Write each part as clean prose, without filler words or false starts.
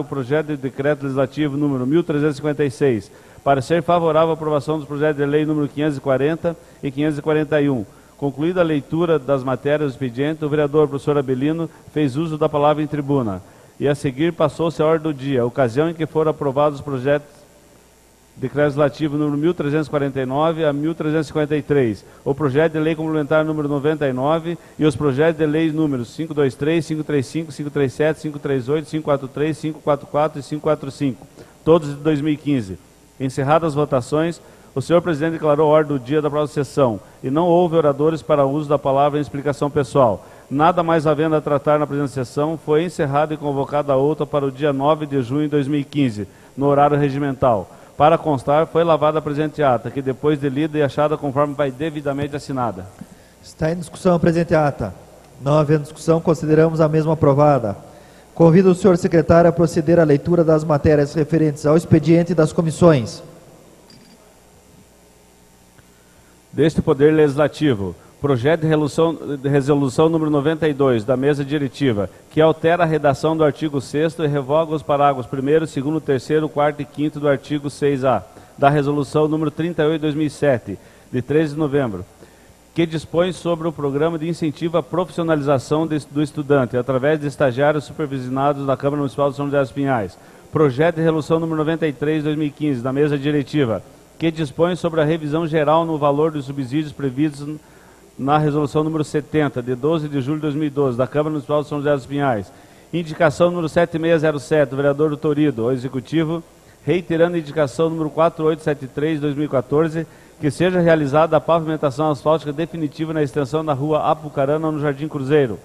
o projeto de decreto legislativo número 1356. Parecer favorável à aprovação dos projetos de lei número 540 e 541. Concluída a leitura das matérias do expediente, o vereador professor Abelino fez uso da palavra em tribuna. E a seguir passou-se a ordem do dia, ocasião em que foram aprovados os projetos de decreto legislativo número 1349 a 1353, o projeto de lei complementar número 99 e os projetos de lei números 523, 535, 537, 538, 543, 544 e 545, todos de 2015. Encerradas as votações, o senhor presidente declarou a ordem do dia da próxima sessão e não houve oradores para uso da palavra em explicação pessoal. Nada mais havendo a tratar na presente sessão, foi encerrada e convocada a outra para o dia 9 de junho de 2015, no horário regimental. Para constar, foi lavada a presente ata, que depois de lida e achada conforme vai devidamente assinada. Está em discussão a presente ata. Não havendo discussão, consideramos a mesma aprovada. Convido o senhor secretário a proceder à leitura das matérias referentes ao expediente das comissões. Deste Poder Legislativo, projeto de resolução número 92 da mesa diretiva, que altera a redação do artigo 6º e revoga os parágrafos 1º, 2º, 3º, 4º e 5º do artigo 6A da resolução número 38 de 2007, de 13 de novembro, que dispõe sobre o programa de incentivo à profissionalização do estudante, através de estagiários supervisionados da Câmara Municipal de São José dos Pinhais. Projeto de resolução número 93 de 2015 da mesa diretiva, que dispõe sobre a revisão geral no valor dos subsídios previstos na resolução número 70, de 12 de julho de 2012, da Câmara Municipal de São José dos Pinhais. Indicação número 7607, do vereador do Torido, ao Executivo, reiterando a indicação número 4873, de 2014, que seja realizada a pavimentação asfáltica definitiva na extensão da rua Apucarana, no Jardim Cruzeiro.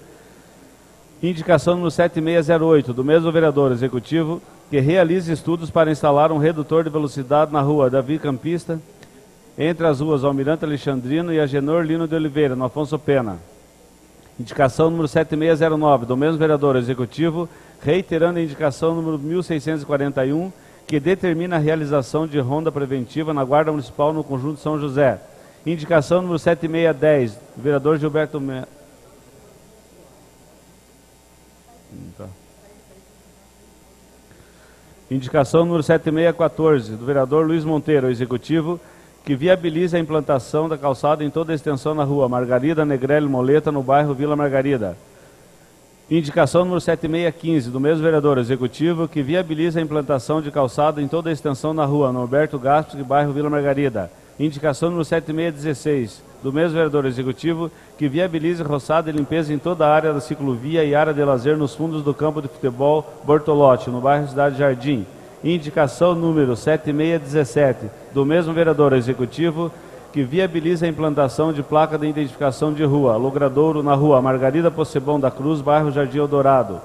Indicação número 7608, do mesmo vereador Executivo, que realize estudos para instalar um redutor de velocidade na rua Davi Campista, entre as ruas Almirante Alexandrino e Agenor Lino de Oliveira, no Afonso Pena. Indicação número 7609, do mesmo vereador Executivo, reiterando a indicação número 1641, que determina a realização de ronda preventiva na Guarda Municipal no Conjunto São José. Indicação número 7610, do vereador Gilberto Indicação número 7614, do vereador Luiz Monteiro, ao Executivo, que viabilize a implantação da calçada em toda a extensão na rua Margarida Negrelli Moleta, no bairro Vila Margarida. Indicação número 7615, do mesmo vereador Executivo, que viabilize a implantação de calçada em toda a extensão na rua Norberto Gaspar, bairro Vila Margarida. Indicação número 7616, do mesmo vereador Executivo, que viabilize roçada e limpeza em toda a área da ciclovia e área de lazer nos fundos do campo de futebol Bortolotti, no bairro Cidade Jardim. Indicação número 7617, do mesmo vereador Executivo, que viabiliza a implantação de placa de identificação de rua, Logradouro, na rua Margarida Possebon da Cruz, bairro Jardim Eldorado.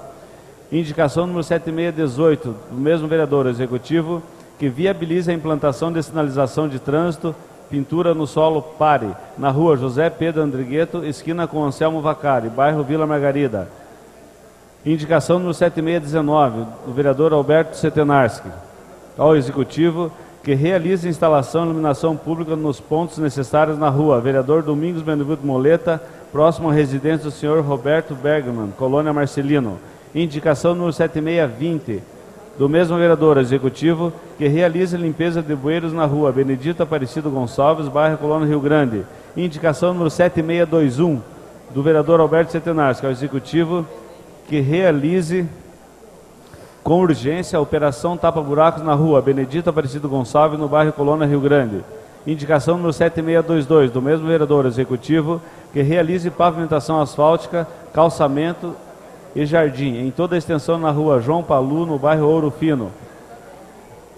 Indicação número 7618, do mesmo vereador Executivo, que viabiliza a implantação de sinalização de trânsito, pintura no solo Pare, na rua José Pedro Andrigueto, esquina com Anselmo Vacari, bairro Vila Margarida. Indicação número 7619, do vereador Alberto Setenarski, ao Executivo, que realize instalação e iluminação pública nos pontos necessários na rua vereador Domingos Benevido Moleta, próximo à residência do senhor Roberto Bergman, Colônia Marcelino. Indicação número 7620, do mesmo vereador Executivo, que realize limpeza de bueiros na rua Benedito Aparecido Gonçalves, bairro Colônia Rio Grande. Indicação número 7621, do vereador Alberto Setenarski, ao Executivo, que realize com urgência a operação tapa-buracos na rua Benedito Aparecido Gonçalves, no bairro Colônia Rio Grande. Indicação número 7622, do mesmo vereador Executivo, que realize pavimentação asfáltica, calçamento e jardim em toda a extensão na rua João Palu, no bairro Ouro Fino.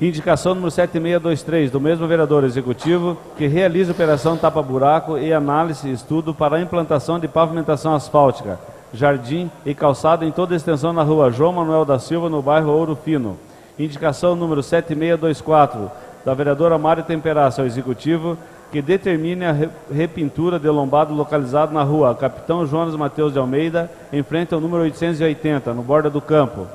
Indicação número 7623, do mesmo vereador Executivo, que realize operação tapa-buraco e análise e estudo para a implantação de pavimentação asfáltica, jardim e calçada em toda a extensão na rua João Manuel da Silva, no bairro Ouro Fino. Indicação número 7624, da vereadora Mário Temperácio, ao Executivo, que determine a repintura de lombado localizado na rua Capitão Jonas Mateus de Almeida, em frente ao número 880, no borda do campo.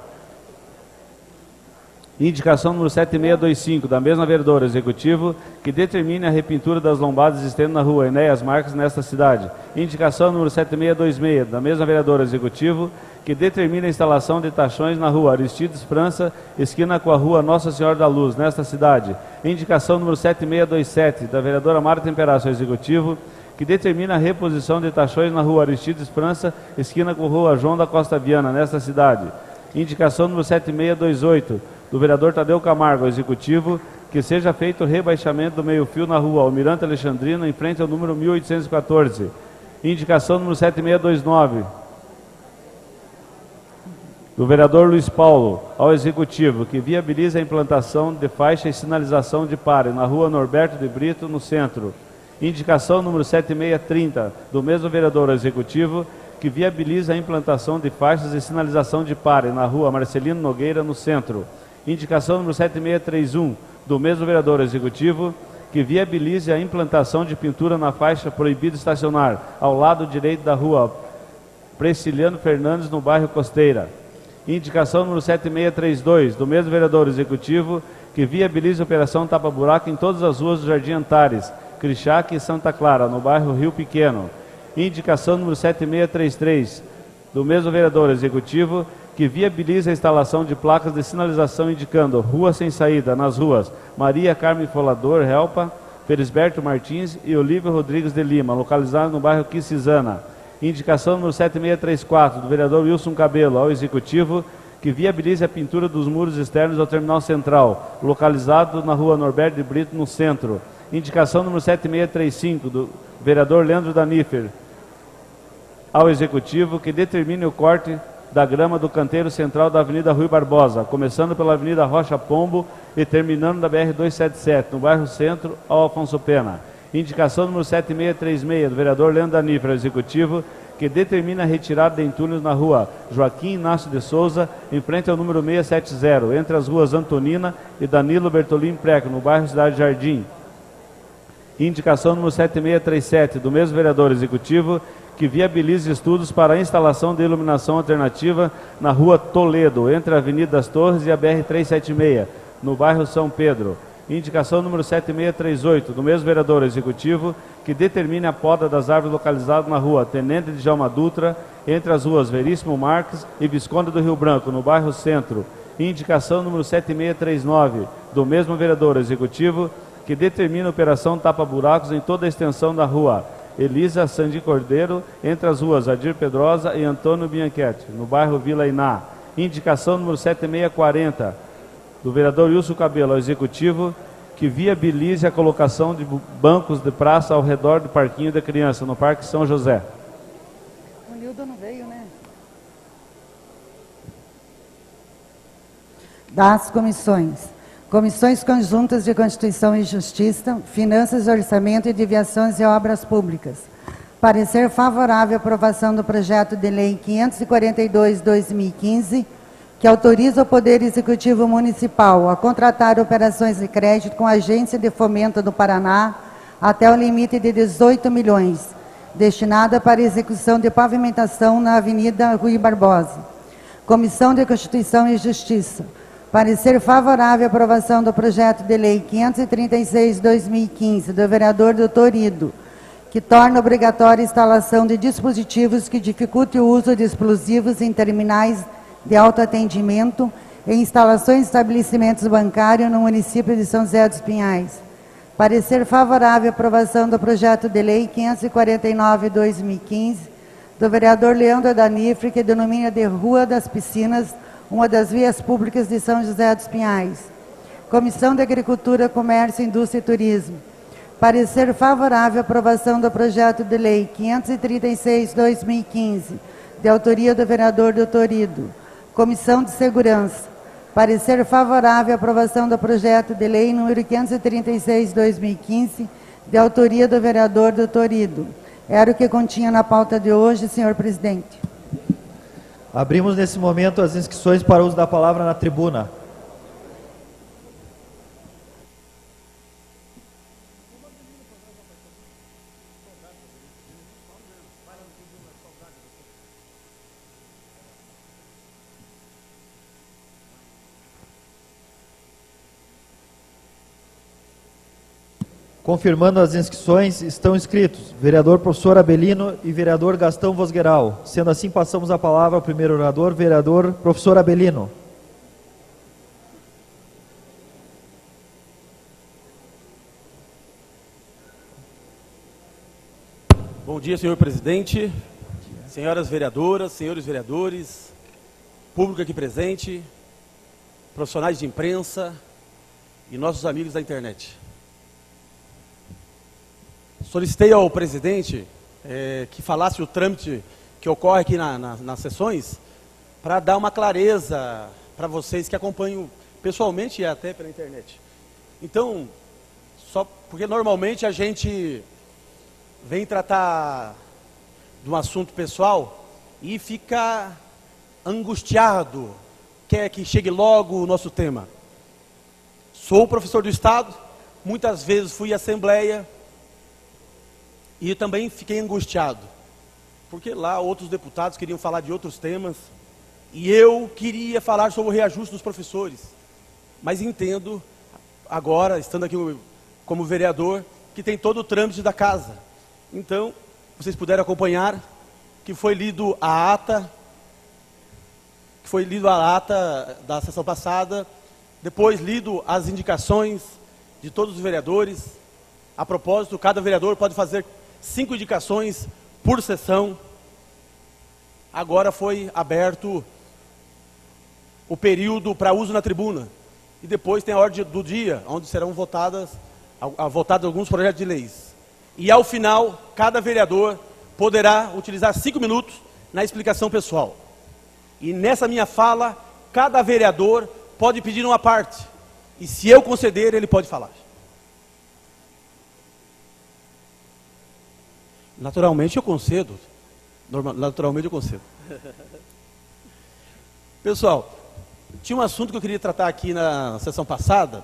Indicação número 7625, da mesma vereadora, Executivo, que determine a repintura das lombadas existentes na rua Enéas Marques, nesta cidade. Indicação número 7626, da mesma vereadora, Executivo, que determine a instalação de tachões na rua Aristides França, esquina com a rua Nossa Senhora da Luz, nesta cidade. Indicação número 7627, da vereadora Mara Temperácio, Executivo, que determina a reposição de tachões na rua Aristides França, esquina com a rua João da Costa Viana, nesta cidade. Indicação número 7628, do vereador Tadeu Camargo, Executivo, que seja feito o rebaixamento do meio-fio na rua Almirante Alexandrino, em frente ao número 1814. Indicação número 7629, do vereador Luiz Paulo, ao Executivo, que viabilize a implantação de faixa e sinalização de pare na rua Norberto de Brito, no centro. Indicação número 7630, do mesmo vereador ao Executivo, que viabiliza a implantação de faixas e sinalização de pare na rua Marcelino Nogueira, no centro. Indicação número 7631, do mesmo vereador ao Executivo, que viabilize a implantação de pintura na faixa proibido estacionar, ao lado direito da rua Presciliano Fernandes, no bairro Costeira. Indicação número 7632, do mesmo vereador ao Executivo, que viabilize a operação tapa-buraco em todas as ruas do Jardim Antares, Crixac e Santa Clara, no bairro Rio Pequeno. Indicação número 7633, do mesmo vereador ao Executivo, que viabiliza a instalação de placas de sinalização indicando rua sem saída nas ruas Maria Carmen Folador, Helpa, Felisberto Martins e Olívio Rodrigues de Lima, localizado no bairro Quisizana. Indicação número 7634, do vereador Wilson Cabelo, ao Executivo, que viabilize a pintura dos muros externos ao Terminal Central, localizado na rua Norberto de Brito, no centro. Indicação número 7635, do vereador Leandro Danifer, ao Executivo, que determine o corte da grama do canteiro central da Avenida Rui Barbosa, começando pela Avenida Rocha Pombo e terminando da BR-277, no bairro Centro, ao Afonso Pena. Indicação número 7636, do vereador Leandro Danifer, ao Executivo, que determina a retirada de entulhos na rua Joaquim Inácio de Souza, em frente ao número 670, entre as ruas Antonina e Danilo Bertolini Preco, no bairro Cidade Jardim. Indicação número 7637, do mesmo vereador Executivo, que viabilize estudos para a instalação de iluminação alternativa na rua Toledo, entre a Avenida das Torres e a BR-376, no bairro São Pedro. Indicação número 7638, do mesmo vereador Executivo, que determine a poda das árvores localizadas na rua Tenente de Djalma Dutra, entre as ruas Veríssimo Marques e Visconde do Rio Branco, no bairro Centro. Indicação número 7639, do mesmo vereador Executivo, que determina a operação tapa-buracos em toda a extensão da rua Elisa Sandi Cordeiro, entre as ruas Adir Pedrosa e Antônio Bianchetti, no bairro Vila Iná. Indicação número 7640, do vereador Wilson Cabelo, ao Executivo, que viabilize a colocação de bancos de praça ao redor do parquinho da criança, no Parque São José. O Nildo não veio, né? Das comissões. Comissões conjuntas de Constituição e Justiça, Finanças, Orçamento e Deviações e Obras Públicas. Parecer favorável à aprovação do projeto de lei 542/2015, que autoriza o Poder Executivo Municipal a contratar operações de crédito com a Agência de Fomento do Paraná até o limite de 18 milhões, destinada para execução de pavimentação na Avenida Rui Barbosa. Comissão de Constituição e Justiça. Parecer favorável à aprovação do projeto de lei 536/2015, do vereador Dr. Ido, que torna obrigatória a instalação de dispositivos que dificultem o uso de explosivos em terminais de autoatendimento e instalações de estabelecimentos bancários no município de São José dos Pinhais. Parecer favorável à aprovação do projeto de lei 549/2015, do vereador Leandro Danifre, que denomina de Rua das Piscinas uma das vias públicas de São José dos Pinhais. Comissão de Agricultura, Comércio, Indústria e Turismo. Parecer favorável à aprovação do projeto de lei 536/2015, de autoria do vereador Dr. Ido. Comissão de Segurança. Parecer favorável à aprovação do projeto de lei número 536/2015, de autoria do vereador Dr. Ido. Era o que continha na pauta de hoje, senhor presidente. Abrimos nesse momento as inscrições para o uso da palavra na tribuna. Confirmando as inscrições, estão inscritos vereador professor Abelino e vereador Gastão Vosgueral. Sendo assim, passamos a palavra ao primeiro orador, vereador professor Abelino. Bom dia, senhor presidente, senhoras vereadoras, senhores vereadores, público aqui presente, profissionais de imprensa e nossos amigos da internet. Solicitei ao presidente que falasse o trâmite que ocorre aqui nas sessões para dar uma clareza para vocês que acompanham pessoalmente e até pela internet. Então, só porque normalmente a gente vem tratar de um assunto pessoal e fica angustiado, quer que chegue logo o nosso tema. Sou professor do Estado, muitas vezes fui à Assembleia e também fiquei angustiado, porque lá outros deputados queriam falar de outros temas e eu queria falar sobre o reajuste dos professores, mas entendo agora, estando aqui como vereador, que tem todo o trâmite da casa. Então, vocês puderam acompanhar que foi lido a ata, da sessão passada, depois lido as indicações de todos os vereadores. A propósito, cada vereador pode fazer 5 indicações por sessão. Agora foi aberto o período para uso na tribuna. E depois tem a ordem do dia, onde serão votados alguns projetos de leis. E ao final, cada vereador poderá utilizar 5 minutos na explicação pessoal. E nessa minha fala, cada vereador pode pedir uma parte. E se eu conceder, ele pode falar. Naturalmente eu concedo. Naturalmente eu concedo. Pessoal, tinha um assunto que eu queria tratar aqui na sessão passada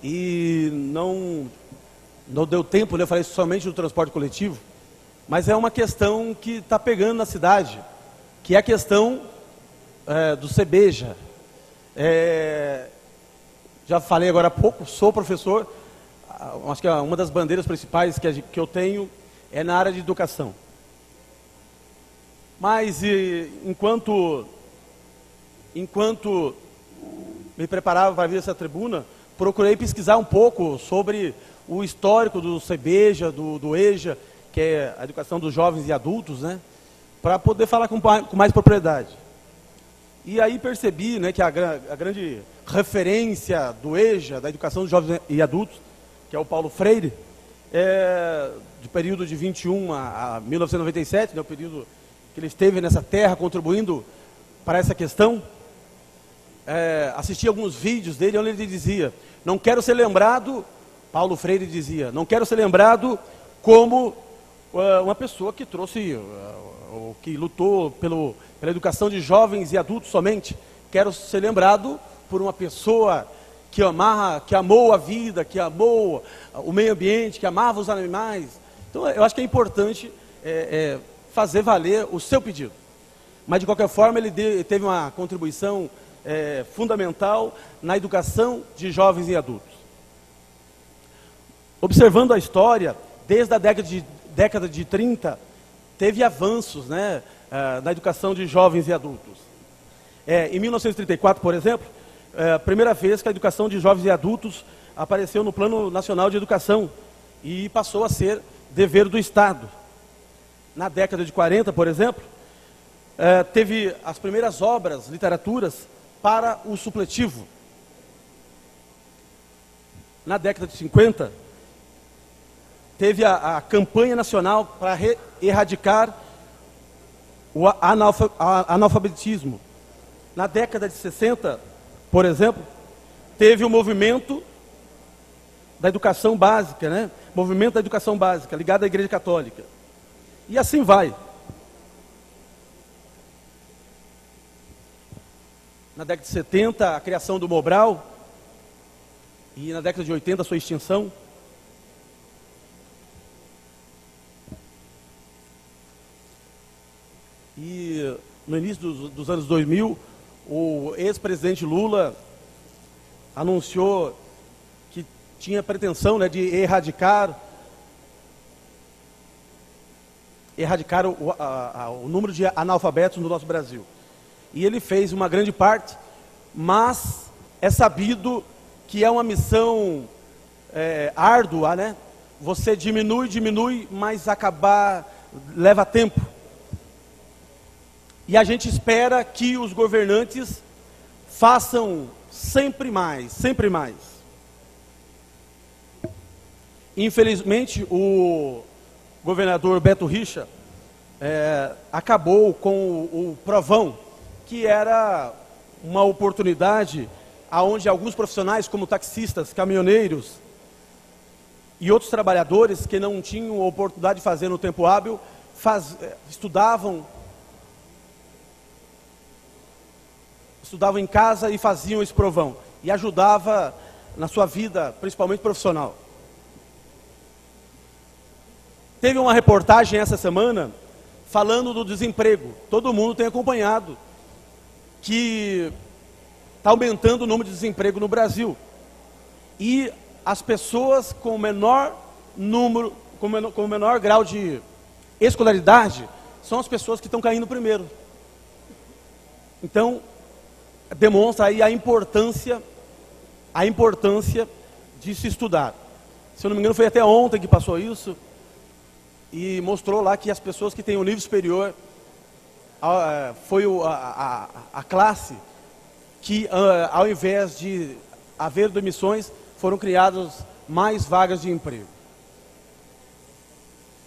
e não deu tempo, né? Eu falei somente do transporte coletivo, mas é uma questão que está pegando na cidade, que é a questão do CEBEJA. Já falei agora há pouco, sou professor, acho que uma das bandeiras principais que eu tenho é na área de educação. Mas enquanto me preparava para vir a essa tribuna, procurei pesquisar um pouco sobre o histórico do CEBEJA, do EJA, que é a educação dos jovens e adultos, né, para poder falar com mais propriedade. E aí percebi, né, que a grande referência do EJA, da educação dos jovens e adultos, que é o Paulo Freire, do período de 21 a 1997, né, o período que ele esteve nessa terra contribuindo para essa questão. Assisti alguns vídeos dele onde ele dizia: não quero ser lembrado, Paulo Freire dizia, não quero ser lembrado como uma pessoa que trouxe, que lutou pela educação de jovens e adultos somente. Quero ser lembrado por uma pessoa que amou a vida, que amou o meio ambiente, que amava os animais. Então, eu acho que é importante fazer valer o seu pedido. Mas, de qualquer forma, ele teve uma contribuição fundamental na educação de jovens e adultos. Observando a história, desde a década de 30, teve avanços, né, na educação de jovens e adultos. Em 1934, por exemplo, a primeira vez que a educação de jovens e adultos apareceu no Plano Nacional de Educação e passou a ser dever do Estado. Na década de 40, por exemplo, teve as primeiras obras, literaturas, para o supletivo. Na década de 50, teve a campanha nacional para erradicar o analfabetismo. Na década de 60, por exemplo, teve o movimento da educação básica, né? Movimento da educação básica, ligado à Igreja Católica. E assim vai. Na década de 70, a criação do Mobral, e na década de 80, a sua extinção. E no início dos anos 2000, o ex-presidente Lula anunciou que tinha pretensão, né, de erradicar o número de analfabetos no nosso Brasil. E ele fez uma grande parte, mas é sabido que é uma missão árdua, né? Você diminui, mas leva tempo. E a gente espera que os governantes façam sempre mais, sempre mais. Infelizmente, o governador Beto Richa acabou com o Provão, que era uma oportunidade onde alguns profissionais, como taxistas, caminhoneiros e outros trabalhadores que não tinham oportunidade de fazer no tempo hábil, estudavam em casa e faziam esse Provão. E ajudava na sua vida, principalmente profissional. Teve uma reportagem essa semana falando do desemprego. Todo mundo tem acompanhado que está aumentando o número de desemprego no Brasil. E as pessoas com menor número, com menor grau de escolaridade, são as pessoas que estão caindo primeiro. Então, demonstra aí a importância de se estudar. Se eu não me engano, foi até ontem que passou isso, e mostrou lá que as pessoas que têm um nível superior foi a classe que, ao invés de haver demissões, foram criadas mais vagas de emprego.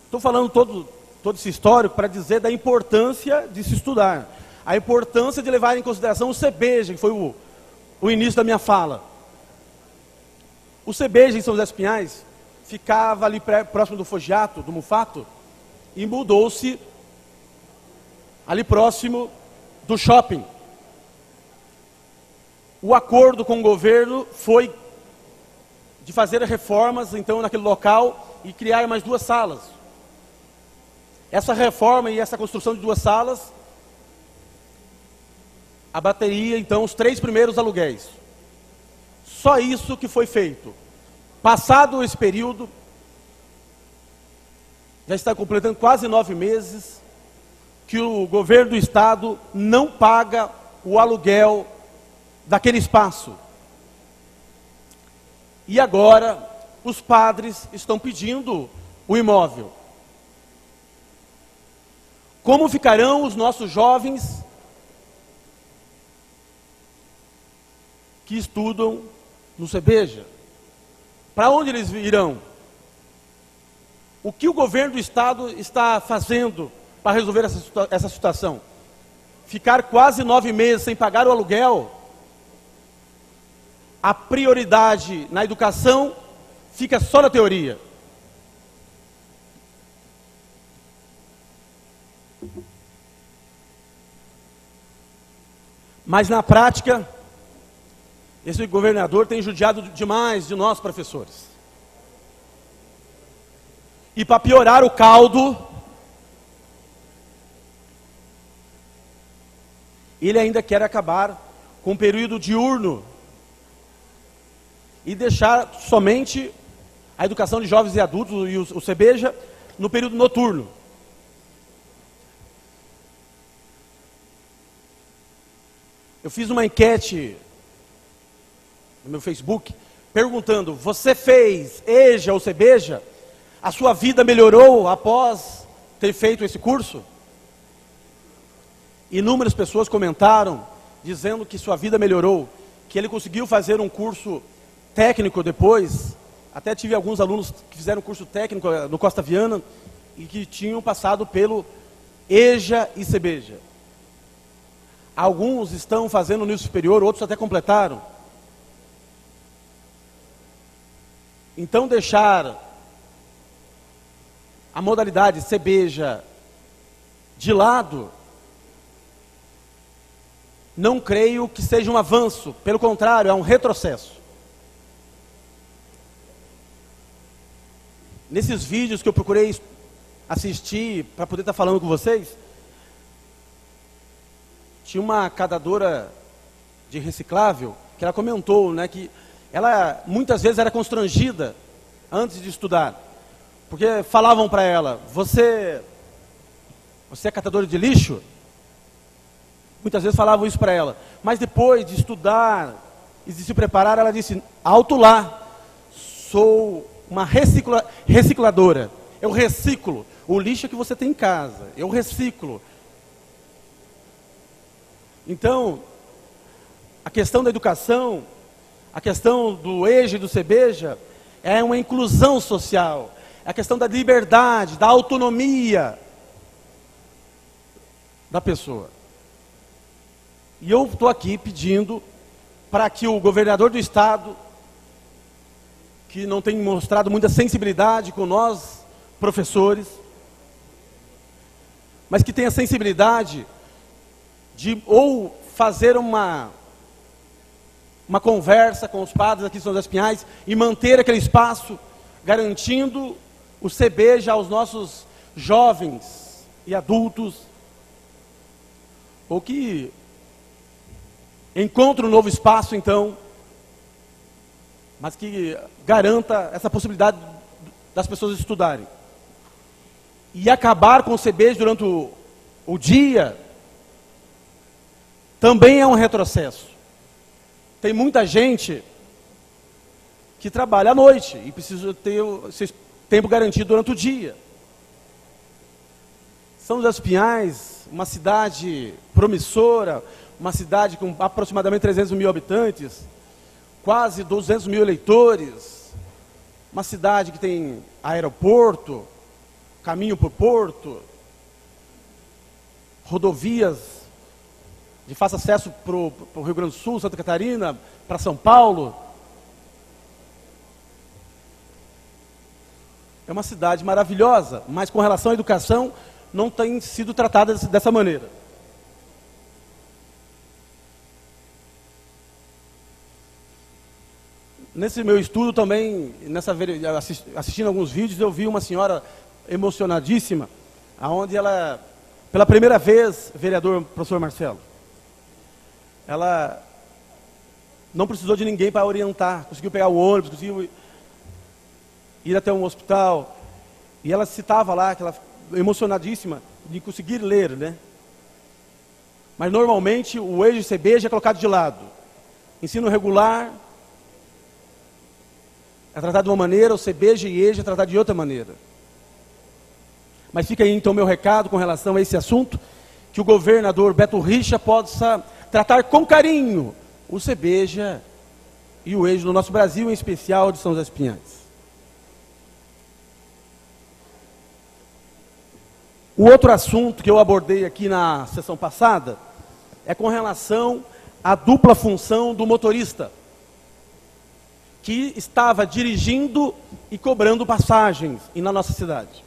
Estou falando todo esse histórico para dizer da importância de se estudar, a importância de levar em consideração o CEBEJA, que foi o início da minha fala. O CEBEJA em São José dos Pinhais ficava ali próximo do Fogiato, do Mufato, e mudou-se ali próximo do shopping. O acordo com o governo foi de fazer reformas, então, naquele local e criar mais 2 salas. Essa reforma e essa construção de 2 salas abateria, então, os 3 primeiros aluguéis. Só isso que foi feito. Passado esse período, já está completando quase 9 meses, que o governo do estado não paga o aluguel daquele espaço. E agora, os padres estão pedindo o imóvel. Como ficarão os nossos jovens que estudam no CEBEJA? Para onde eles irão? O que o governo do estado está fazendo para resolver essa situação? Ficar quase 9 meses sem pagar o aluguel? A prioridade na educação fica só na teoria. Mas na prática, esse governador tem judiado demais de nós, professores. E para piorar o caldo, ele ainda quer acabar com o período diurno e deixar somente a educação de jovens e adultos e o CEBEJA no período noturno. Eu fiz uma enquete no meu Facebook, perguntando: você fez EJA ou CEBEJA? A sua vida melhorou após ter feito esse curso? Inúmeras pessoas comentaram, dizendo que sua vida melhorou, que ele conseguiu fazer um curso técnico depois. Até tive alguns alunos que fizeram curso técnico no Costa Viana e que tinham passado pelo EJA e CEBEJA. Alguns estão fazendo o nível superior, outros até completaram. Então, deixar a modalidade CEBEJA de lado, não creio que seja um avanço, pelo contrário, é um retrocesso. Nesses vídeos que eu procurei assistir para poder estar falando com vocês, tinha uma catadora de reciclável que ela comentou, né, que ela muitas vezes era constrangida antes de estudar, porque falavam para ela, você é catadora de lixo? Muitas vezes falavam isso para ela, mas depois de estudar e de se preparar, ela disse, alto lá, sou uma recicladora, eu reciclo o lixo que você tem em casa, eu reciclo. Então, a questão da educação, a questão do EJA e do CEBEJA, é uma inclusão social, é a questão da liberdade, da autonomia da pessoa. E eu estou aqui pedindo para que o governador do estado, que não tem mostrado muita sensibilidade com nós, professores, mas que tenha sensibilidade de ou fazer uma conversa com os padres aqui de São José dos Pinhais e manter aquele espaço, garantindo o CEBEJA aos nossos jovens e adultos, ou que encontre um novo espaço, então, mas que garanta essa possibilidade das pessoas estudarem. E acabar com o CEBEJA durante o dia também é um retrocesso. Tem muita gente que trabalha à noite e precisa ter esse tempo garantido durante o dia. São José dos Pinhais, uma cidade promissora, uma cidade com aproximadamente 300 mil habitantes, quase 200 mil eleitores, uma cidade que tem aeroporto, caminho para o porto, rodovias de fácil acesso para o Rio Grande do Sul, Santa Catarina, para São Paulo. É uma cidade maravilhosa, mas com relação à educação, não tem sido tratada dessa maneira. Nesse meu estudo também, assistindo alguns vídeos, eu vi uma senhora emocionadíssima, aonde ela, pela primeira vez, vereador professor Marcelo, ela não precisou de ninguém para orientar, conseguiu pegar o ônibus, conseguiu ir até um hospital, e ela citava lá, que ela emocionadíssima de conseguir ler, né? Mas normalmente o EJA e CEBEJA é colocado de lado. Ensino regular é tratado de uma maneira, o CEBEJA e EJA é tratado de outra maneira. Mas fica aí então meu recado com relação a esse assunto, que o governador Beto Richa possa tratar com carinho o CEBEJA e o EJA no nosso Brasil, em especial de São José dos Pinhais. O outro assunto que eu abordei aqui na sessão passada é com relação à dupla função do motorista, que estava dirigindo e cobrando passagens na nossa cidade.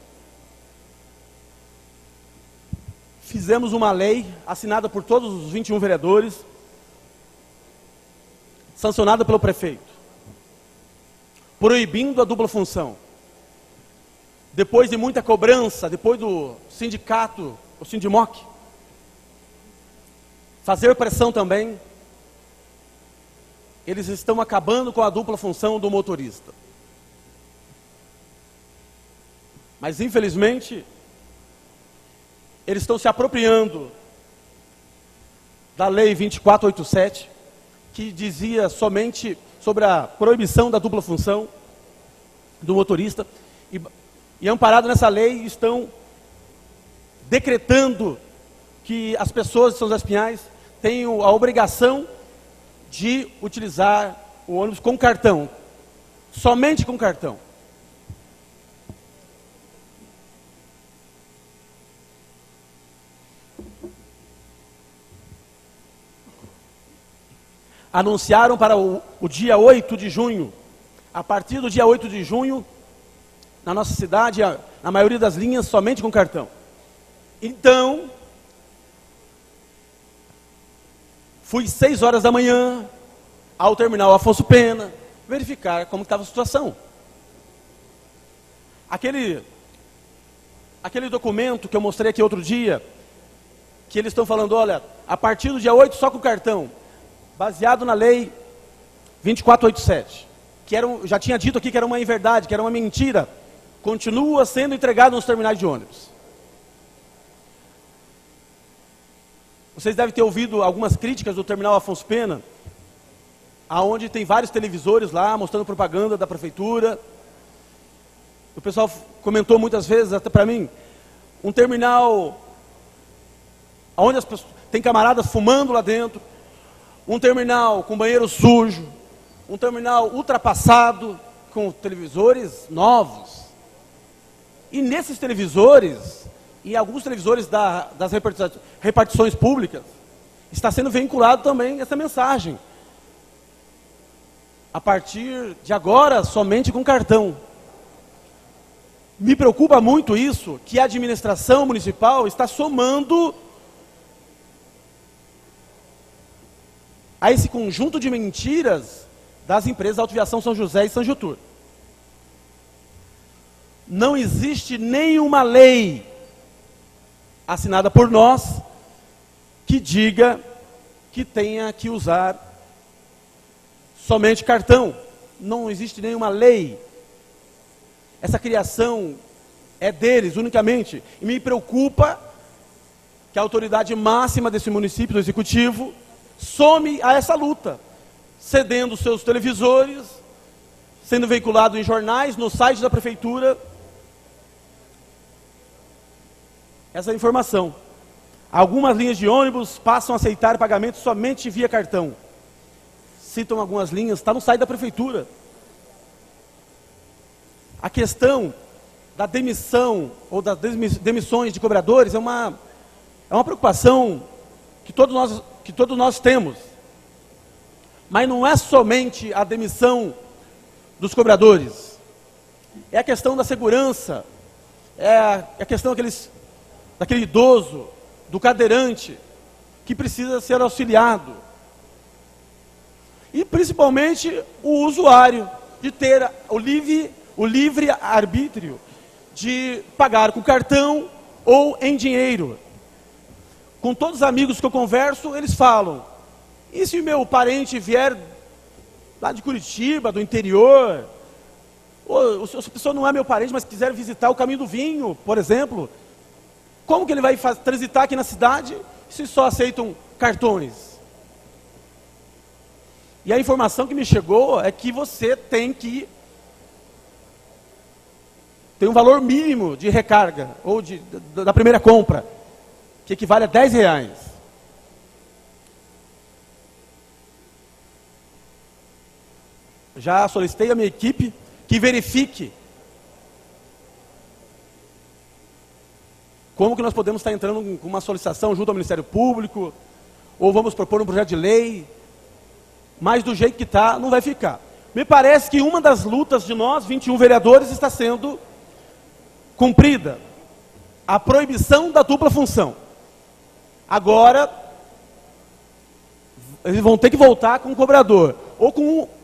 Fizemos uma lei assinada por todos os 21 vereadores, sancionada pelo prefeito, proibindo a dupla função. Depois de muita cobrança, depois do sindicato, o Sindimoc, fazer pressão também, eles estão acabando com a dupla função do motorista. Mas, infelizmente, eles estão se apropriando da Lei 2487, que dizia somente sobre a proibição da dupla função do motorista, e amparado nessa lei estão decretando que as pessoas de São José dos Pinhais têm a obrigação de utilizar o ônibus com cartão, somente com cartão. Anunciaram para o dia 8 de junho, a partir do dia 8 de junho, na nossa cidade, na maioria das linhas, somente com cartão. Então, fui 6 horas da manhã, ao terminal Afonso Pena, verificar como estava a situação. Aquele documento que eu mostrei aqui outro dia, que eles estão falando, olha, a partir do dia 8 só com cartão, baseado na lei 2487, que já tinha dito aqui que era uma inverdade, que era uma mentira, continua sendo entregado nos terminais de ônibus. Vocês devem ter ouvido algumas críticas do terminal Afonso Pena, aonde tem vários televisores lá, mostrando propaganda da prefeitura. O pessoal comentou muitas vezes, até para mim, um terminal onde as pessoas, tem camaradas fumando lá dentro, um terminal com banheiro sujo, um terminal ultrapassado, com televisores novos. E nesses televisores, e alguns televisores das repartições públicas, está sendo veiculado também essa mensagem. A partir de agora, somente com cartão. Me preocupa muito isso, que a administração municipal está somando a esse conjunto de mentiras das empresas Autoviação São José e São Jutur. Não existe nenhuma lei assinada por nós que diga que tenha que usar somente cartão. Não existe nenhuma lei. Essa criação é deles unicamente. E me preocupa que a autoridade máxima desse município, do executivo, some a essa luta, cedendo seus televisores, sendo veiculado em jornais, no site da prefeitura, essa informação. Algumas linhas de ônibus passam a aceitar pagamento somente via cartão. Citam algumas linhas, está no site da prefeitura. A questão da demissão ou das demissões de cobradores é uma preocupação que todos nós temos. Mas não é somente a demissão dos cobradores. É a questão da segurança, é a questão daquele idoso, do cadeirante, que precisa ser auxiliado. E principalmente o usuário, de ter o livre arbítrio de pagar com cartão ou em dinheiro. Com todos os amigos que eu converso, eles falam: e se meu parente vier lá de Curitiba, do interior, ou se a pessoa não é meu parente, mas quiser visitar o Caminho do Vinho, por exemplo, como que ele vai transitar aqui na cidade se só aceitam cartões? E a informação que me chegou é que você tem um valor mínimo de recarga, ou da primeira compra, que equivale a R$10. Já solicitei a minha equipe que verifique como que nós podemos estar entrando com uma solicitação junto ao Ministério Público, ou vamos propor um projeto de lei, mas do jeito que está, não vai ficar. Me parece que uma das lutas de nós, 21 vereadores, está sendo cumprida. A proibição da dupla função. Agora, eles vão ter que voltar com um cobrador, ou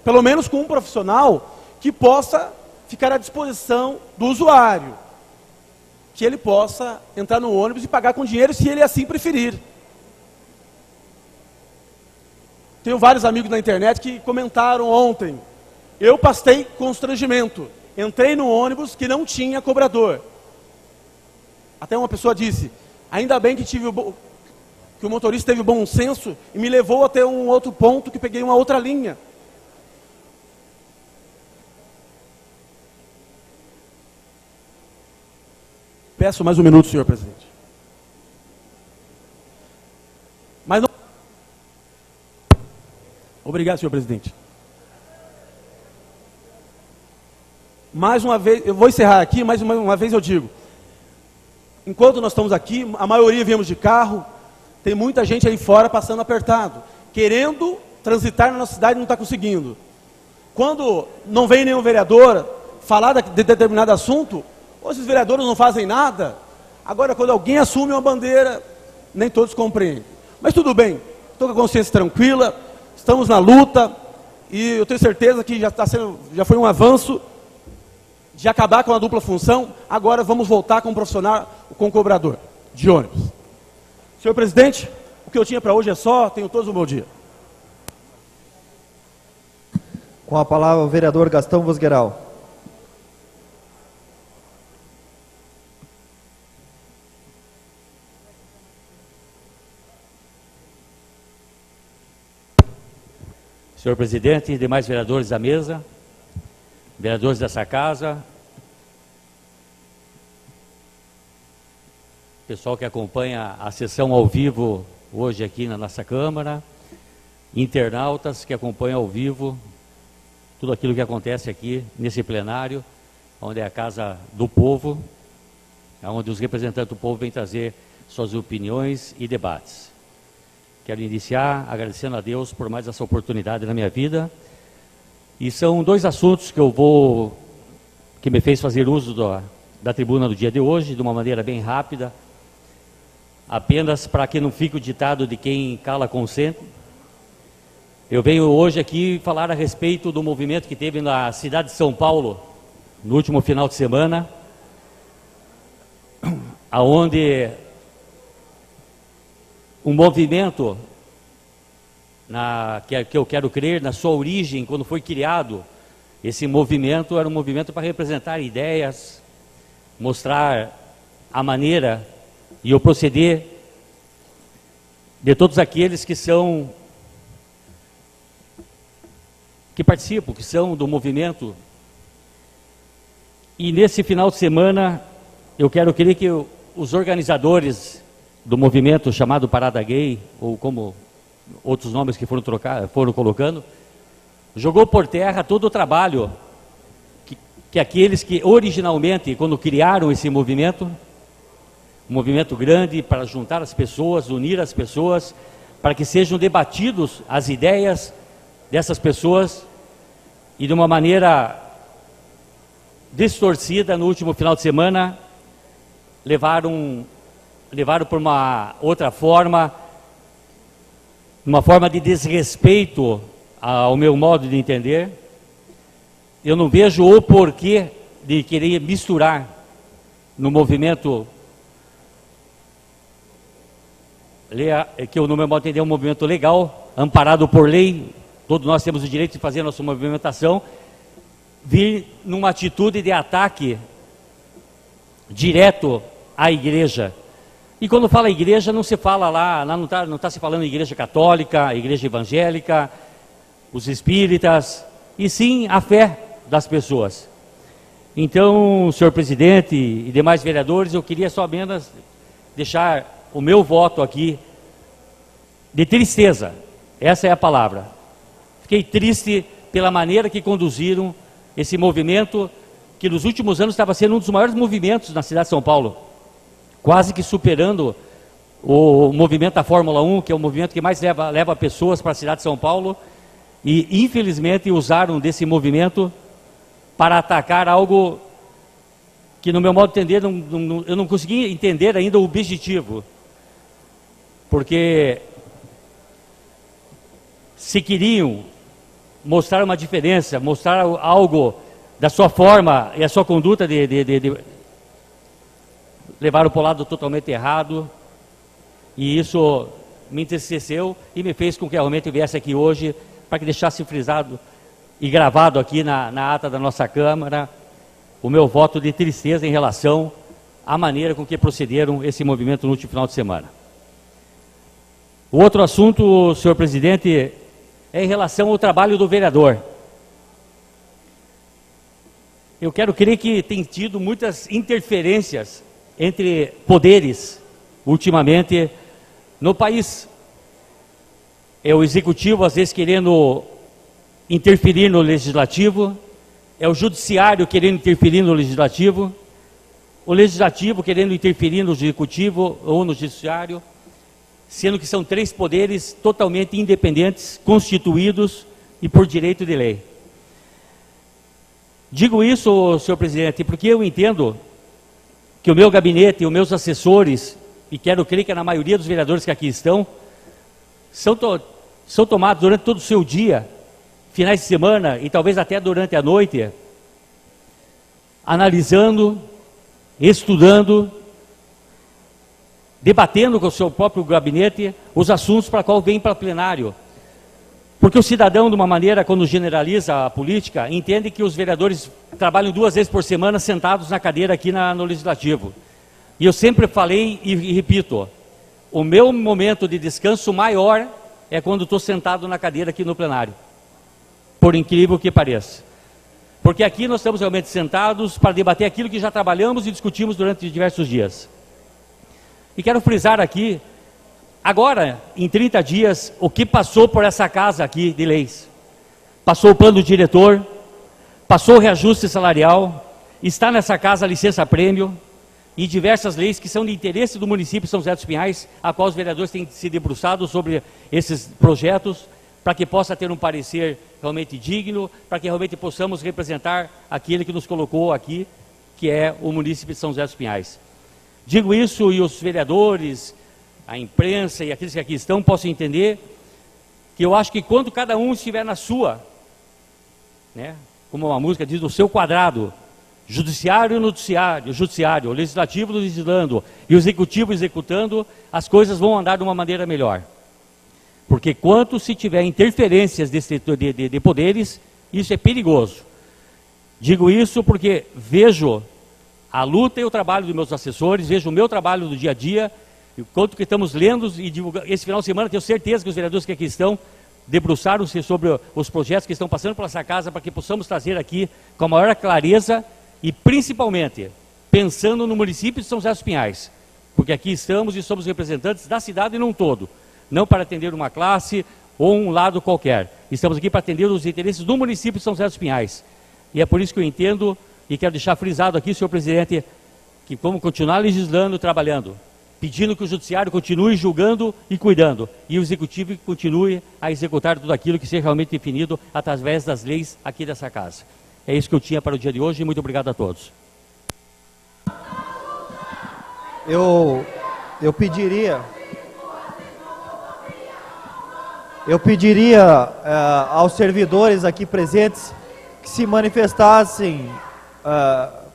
pelo menos com um profissional que possa ficar à disposição do usuário, que ele possa entrar no ônibus e pagar com dinheiro, se ele assim preferir. Tenho vários amigos na internet que comentaram ontem. Eu passei constrangimento. Entrei no ônibus que não tinha cobrador. Até uma pessoa disse: ainda bem que o motorista teve bom senso e me levou até um outro ponto que peguei uma outra linha. Peço mais um minuto, senhor presidente. Mas não... Obrigado, senhor presidente. Mais uma vez, eu vou encerrar aqui, mais uma vez eu digo, enquanto nós estamos aqui, a maioria viemos de carro, tem muita gente aí fora passando apertado, querendo transitar na nossa cidade e não está conseguindo. Quando não vem nenhum vereador falar de determinado assunto, ou esses vereadores não fazem nada. Agora, quando alguém assume uma bandeira, nem todos compreendem. Mas tudo bem, estou com a consciência tranquila, estamos na luta, e eu tenho certeza que já foi um avanço de acabar com a dupla função. Agora vamos voltar com um profissional, com um cobrador de ônibus. Senhor presidente, o que eu tinha para hoje é só. Tenham todos um bom dia. Com a palavra o vereador Gastão Vosgueral. Senhor presidente, demais vereadores da mesa, vereadores dessa casa, pessoal que acompanha a sessão ao vivo hoje aqui na nossa Câmara, internautas que acompanham ao vivo tudo aquilo que acontece aqui nesse plenário, onde é a casa do povo, onde os representantes do povo vêm trazer suas opiniões e debates. Quero iniciar agradecendo a Deus por mais essa oportunidade na minha vida. E são dois assuntos que me fez fazer uso da tribuna do dia de hoje, de uma maneira bem rápida, apenas para que não fique o ditado de quem cala consente. Eu venho hoje aqui falar a respeito do movimento que teve na cidade de São Paulo, no último final de semana, aonde um movimento, que eu quero crer, na sua origem, quando foi criado, esse movimento era um movimento para representar ideias, mostrar a maneira e o proceder de todos aqueles que participam, que são do movimento. E nesse final de semana, eu quero crer que os organizadores do movimento chamado Parada Gay, ou como outros nomes que foram colocando, jogou por terra todo o trabalho que aqueles que originalmente, quando criaram esse movimento, um movimento grande para juntar as pessoas, unir as pessoas, para que sejam debatidos as ideias dessas pessoas, e de uma maneira distorcida, no último final de semana, levaram por uma outra forma, uma forma de desrespeito ao meu modo de entender. Eu não vejo o porquê de querer misturar no movimento, que no meu modo de entender é um movimento legal, amparado por lei, todos nós temos o direito de fazer a nossa movimentação, vir numa atitude de ataque direto à igreja. E quando fala igreja, não se fala lá não está se falando igreja católica, igreja evangélica, os espíritas, e sim a fé das pessoas. Então, senhor presidente e demais vereadores, eu queria só apenas deixar o meu voto aqui de tristeza, essa é a palavra. Fiquei triste pela maneira que conduziram esse movimento, que nos últimos anos estava sendo um dos maiores movimentos na cidade de São Paulo, quase que superando o movimento da Fórmula 1, que é o movimento que mais leva pessoas para a cidade de São Paulo, e infelizmente usaram desse movimento para atacar algo que, no meu modo de entender, eu não consegui entender ainda o objetivo, porque se queriam mostrar uma diferença, mostrar algo da sua forma e a sua conduta de levaram para o lado totalmente errado, e isso me entristeceu e me fez com que realmente eu viesse aqui hoje para que deixasse frisado e gravado aqui na ata da nossa Câmara o meu voto de tristeza em relação à maneira com que procederam esse movimento no último final de semana. O outro assunto, senhor presidente, é em relação ao trabalho do vereador. Eu quero crer que tem tido muitas interferências entre poderes, ultimamente, no país. É o executivo, às vezes, querendo interferir no legislativo, é o judiciário querendo interferir no legislativo, o legislativo querendo interferir no executivo ou no judiciário, sendo que são três poderes totalmente independentes, constituídos e por direito de lei. Digo isso, senhor presidente, porque eu entendo que o meu gabinete e os meus assessores, e quero crer que na maioria dos vereadores que aqui estão, são tomados durante todo o seu dia, finais de semana e talvez até durante a noite, analisando, estudando, debatendo com o seu próprio gabinete os assuntos para qual vem para plenário. Porque o cidadão, de uma maneira, quando generaliza a política, entende que os vereadores trabalham 2 vezes por semana sentados na cadeira aqui no Legislativo. E eu sempre falei e repito, o meu momento de descanso maior é quando estou sentado na cadeira aqui no plenário. Por incrível que pareça. Porque aqui nós estamos realmente sentados para debater aquilo que já trabalhamos e discutimos durante diversos dias. E quero frisar aqui, agora, em 30 dias, o que passou por essa casa aqui de leis. Passou o plano diretor, passou o reajuste salarial, está nessa casa a licença-prêmio e diversas leis que são de interesse do município de São José dos Pinhais, a qual os vereadores têm se debruçado sobre esses projetos, para que possa ter um parecer realmente digno, para que realmente possamos representar aquele que nos colocou aqui, que é o município de São José dos Pinhais. Digo isso e os vereadores, a imprensa e aqueles que aqui estão possam entender que eu acho que quando cada um estiver na sua, né, como uma música diz, no seu quadrado, judiciário no judiciário, o legislativo legislando e o executivo executando, as coisas vão andar de uma maneira melhor. Porque quanto se tiver interferências de poderes, isso é perigoso. Digo isso porque vejo a luta e o trabalho dos meus assessores, vejo o meu trabalho do dia a dia, e quanto que estamos lendo e divulgando. Esse final de semana tenho certeza que os vereadores que aqui estão debruçaram-se sobre os projetos que estão passando por essa casa, para que possamos trazer aqui com a maior clareza e principalmente pensando no município de São José dos Pinhais. Porque aqui estamos e somos representantes da cidade e não todo. Não para atender uma classe ou um lado qualquer. Estamos aqui para atender os interesses do município de São José dos Pinhais. E é por isso que eu entendo e quero deixar frisado aqui, senhor presidente, que vamos continuar legislando, trabalhando, pedindo que o judiciário continue julgando e cuidando, e o executivo continue a executar tudo aquilo que seja realmente definido através das leis aqui dessa casa. É isso que eu tinha para o dia de hoje e muito obrigado a todos. Eu pediria aos servidores aqui presentes que se manifestassem,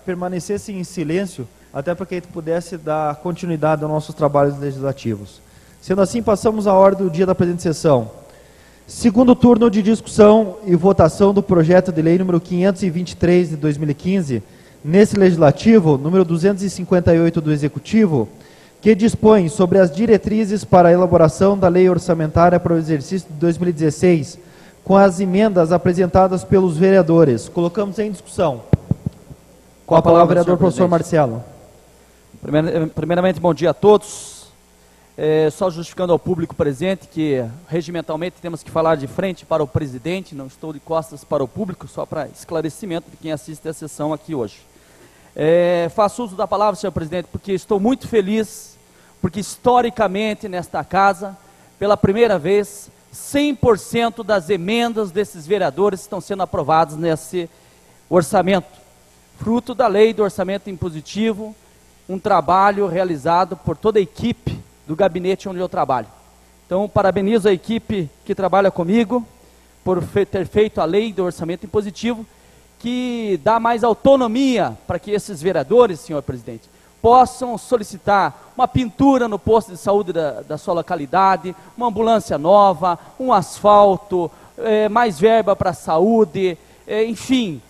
permanecessem em silêncio, até para que a gente pudesse dar continuidade aos nossos trabalhos legislativos. Sendo assim, passamos à ordem do dia da presente sessão. Segundo turno de discussão e votação do projeto de lei número 523 de 2015, nesse legislativo, número 258 do Executivo, que dispõe sobre as diretrizes para a elaboração da lei orçamentária para o exercício de 2016, com as emendas apresentadas pelos vereadores. Colocamos em discussão. Com a palavra o vereador professor Marcelo. Primeiramente, bom dia a todos. Só justificando ao público presente que regimentalmente temos que falar de frente para o presidente, não estou de costas para o público, só para esclarecimento de quem assiste a sessão aqui hoje. Faço uso da palavra, senhor presidente, porque estou muito feliz, porque historicamente nesta casa, pela primeira vez, 100% das emendas desses vereadores estão sendo aprovadas nesse orçamento, fruto da lei do orçamento impositivo, um trabalho realizado por toda a equipe do gabinete onde eu trabalho. Então, parabenizo a equipe que trabalha comigo por ter feito a lei do orçamento impositivo, que dá mais autonomia para que esses vereadores, senhor presidente, possam solicitar uma pintura no posto de saúde da sua localidade, uma ambulância nova, um asfalto, mais verba para a saúde, enfim,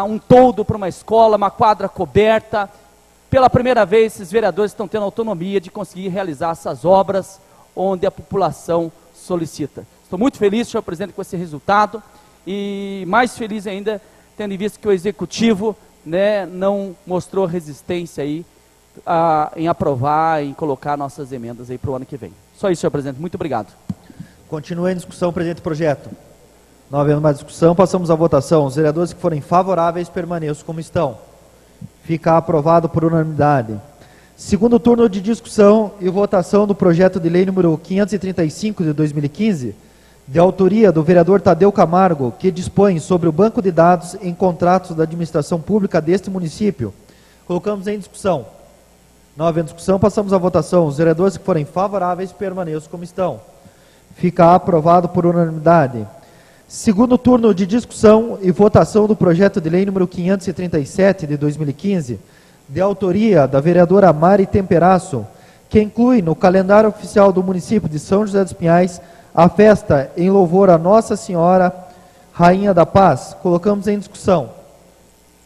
um toldo para uma escola, uma quadra coberta. Pela primeira vez, esses vereadores estão tendo autonomia de conseguir realizar essas obras onde a população solicita. Estou muito feliz, senhor presidente, com esse resultado e mais feliz ainda tendo visto que o Executivo, né, não mostrou resistência aí em aprovar, em colocar nossas emendas aí para o ano que vem. Só isso, senhor presidente. Muito obrigado. Continua em discussão o presente projeto. Não havendo mais discussão, passamos à votação. Os vereadores que forem favoráveis permaneçam como estão. Fica aprovado por unanimidade. Segundo turno de discussão e votação do projeto de lei número 535 de 2015, de autoria do vereador Tadeu Camargo, que dispõe sobre o banco de dados em contratos da administração pública deste município. Colocamos em discussão. Não havendo discussão, passamos à votação. Os vereadores que forem favoráveis permaneçam como estão. Fica aprovado por unanimidade. Segundo turno de discussão e votação do projeto de lei número 537 de 2015, de autoria da vereadora Mari Temperasso, que inclui no calendário oficial do município de São José dos Pinhais a festa em louvor a Nossa Senhora, Rainha da Paz. Colocamos em discussão.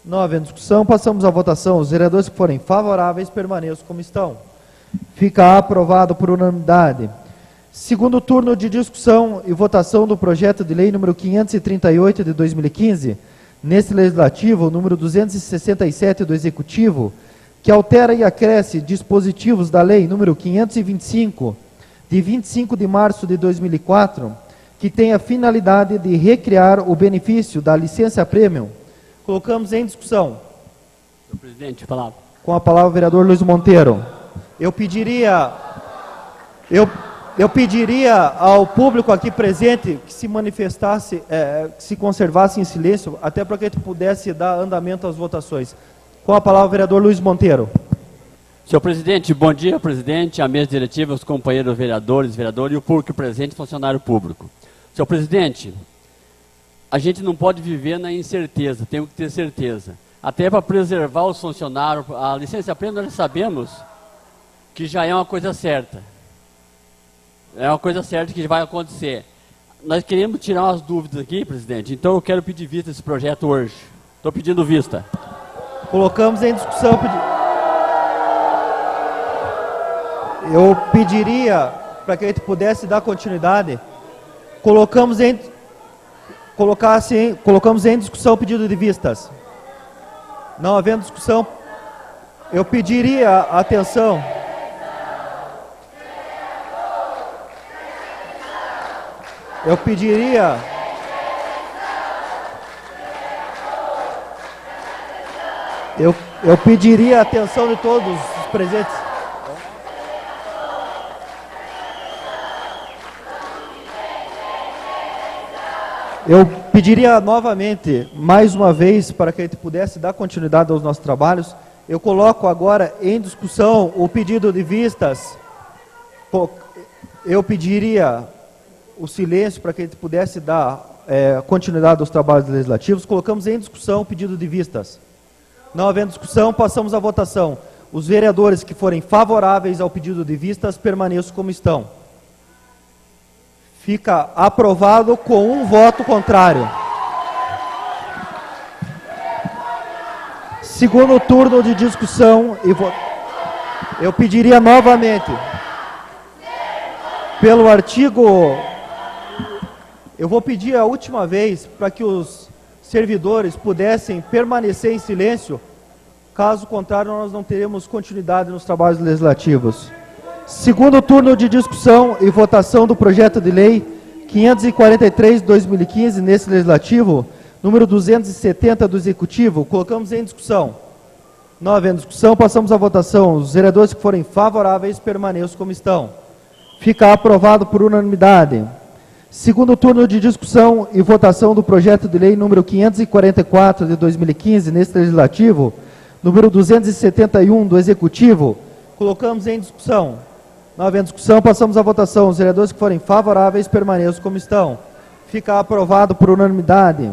Não havendo discussão, passamos à votação. Os vereadores que forem favoráveis permaneçam como estão. Fica aprovado por unanimidade. Segundo turno de discussão e votação do projeto de lei número 538 de 2015, neste legislativo, número 267 do Executivo, que altera e acresce dispositivos da lei número 525, de 25 de março de 2004, que tem a finalidade de recriar o benefício da licença premium. Colocamos em discussão. Senhor presidente, palavra. Com a palavra o vereador Luiz Monteiro. Eu pediria ao público aqui presente que se manifestasse, que se conservasse em silêncio, até para que a gente pudesse dar andamento às votações. Com a palavra o vereador Luiz Monteiro. Senhor presidente, bom dia, presidente, a mesa diretiva, os companheiros vereadores e o público presente, funcionário público. Senhor presidente, a gente não pode viver na incerteza, temos que ter certeza. Até para preservar os funcionários, a licença premium nós sabemos que já é uma coisa certa. É uma coisa certa que vai acontecer. Nós queremos tirar umas dúvidas aqui, presidente, então eu quero pedir vista desse projeto hoje. Estou pedindo vista. Colocamos em discussão. Eu pediria, para que a gente pudesse dar continuidade, colocamos em discussão o pedido de vistas. Não havendo discussão, eu pediria atenção. Eu pediria a atenção de todos os presentes. Eu pediria novamente, mais uma vez, para que a gente pudesse dar continuidade aos nossos trabalhos. Eu coloco agora em discussão o pedido de vistas. Eu pediria o silêncio para que a gente pudesse dar continuidade aos trabalhos legislativos. Colocamos em discussão o pedido de vistas. Não havendo discussão, passamos à votação. Os vereadores que forem favoráveis ao pedido de vistas permaneçam como estão. Fica aprovado com um voto contrário. Segundo turno de discussão e eu pediria novamente, pelo artigo, eu vou pedir a última vez para que os servidores pudessem permanecer em silêncio, caso contrário nós não teremos continuidade nos trabalhos legislativos. Segundo turno de discussão e votação do projeto de lei 543 de 2015, nesse legislativo, número 270 do Executivo, colocamos em discussão. Não havendo discussão, passamos à votação. Os vereadores que forem favoráveis permaneçam como estão. Fica aprovado por unanimidade. Segundo turno de discussão e votação do projeto de lei número 544 de 2015, nesse legislativo, número 271 do Executivo, colocamos em discussão. Não havendo discussão, passamos à votação. Os vereadores que forem favoráveis permaneçam como estão. Fica aprovado por unanimidade.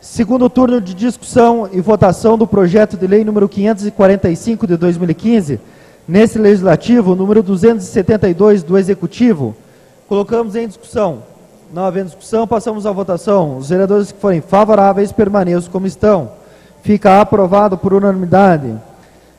Segundo turno de discussão e votação do projeto de lei número 545 de 2015, nesse legislativo, número 272 do Executivo, colocamos em discussão. Não havendo discussão, passamos à votação. Os vereadores que forem favoráveis permaneçam como estão. Fica aprovado por unanimidade.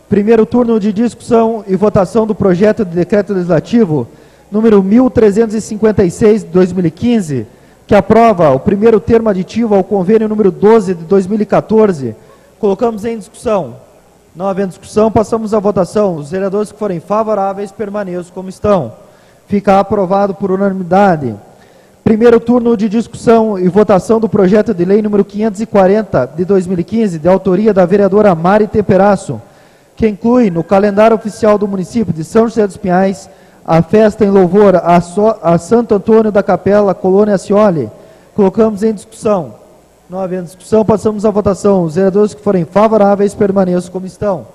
Primeiro turno de discussão e votação do projeto de decreto legislativo número 1356 de 2015, que aprova o primeiro termo aditivo ao convênio número 12 de 2014. Colocamos em discussão. Não havendo discussão, passamos à votação. Os vereadores que forem favoráveis permaneçam como estão. Fica aprovado por unanimidade. Primeiro turno de discussão e votação do projeto de lei número 540 de 2015, de autoria da vereadora Mari Temperasso, que inclui no calendário oficial do município de São José dos Pinhais a festa em louvor a Santo Antônio da Capela, Colônia Ascioli. Colocamos em discussão. Não havendo discussão, passamos à votação. Os vereadores que forem favoráveis permaneçam como estão.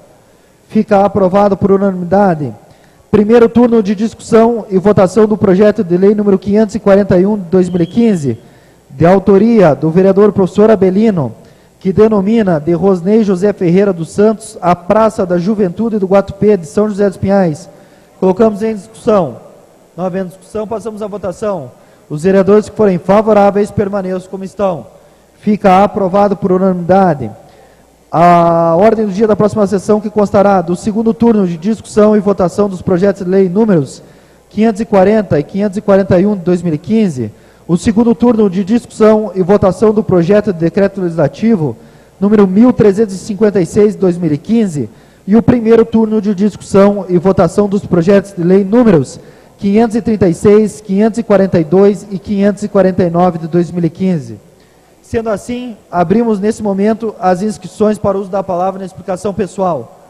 Fica aprovado por unanimidade. Primeiro turno de discussão e votação do projeto de lei número 541 de 2015, de autoria do vereador professor Abelino, que denomina de Rosnei José Ferreira dos Santos a Praça da Juventude do Guatupê de São José dos Pinhais. Colocamos em discussão. Não havendo discussão, passamos à votação. Os vereadores que forem favoráveis permaneçam como estão. Fica aprovado por unanimidade. A ordem do dia da próxima sessão, que constará do segundo turno de discussão e votação dos projetos de lei números 540 e 541 de 2015, o segundo turno de discussão e votação do projeto de decreto legislativo número 1356 de 2015 e o primeiro turno de discussão e votação dos projetos de lei números 536, 542 e 549 de 2015. Sendo assim, abrimos nesse momento as inscrições para o uso da palavra na explicação pessoal.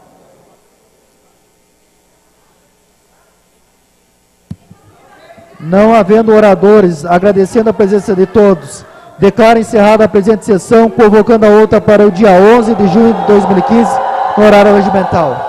Não havendo oradores, agradecendo a presença de todos, declaro encerrada a presente sessão, convocando a outra para o dia 11 de junho de 2015, no horário regimental.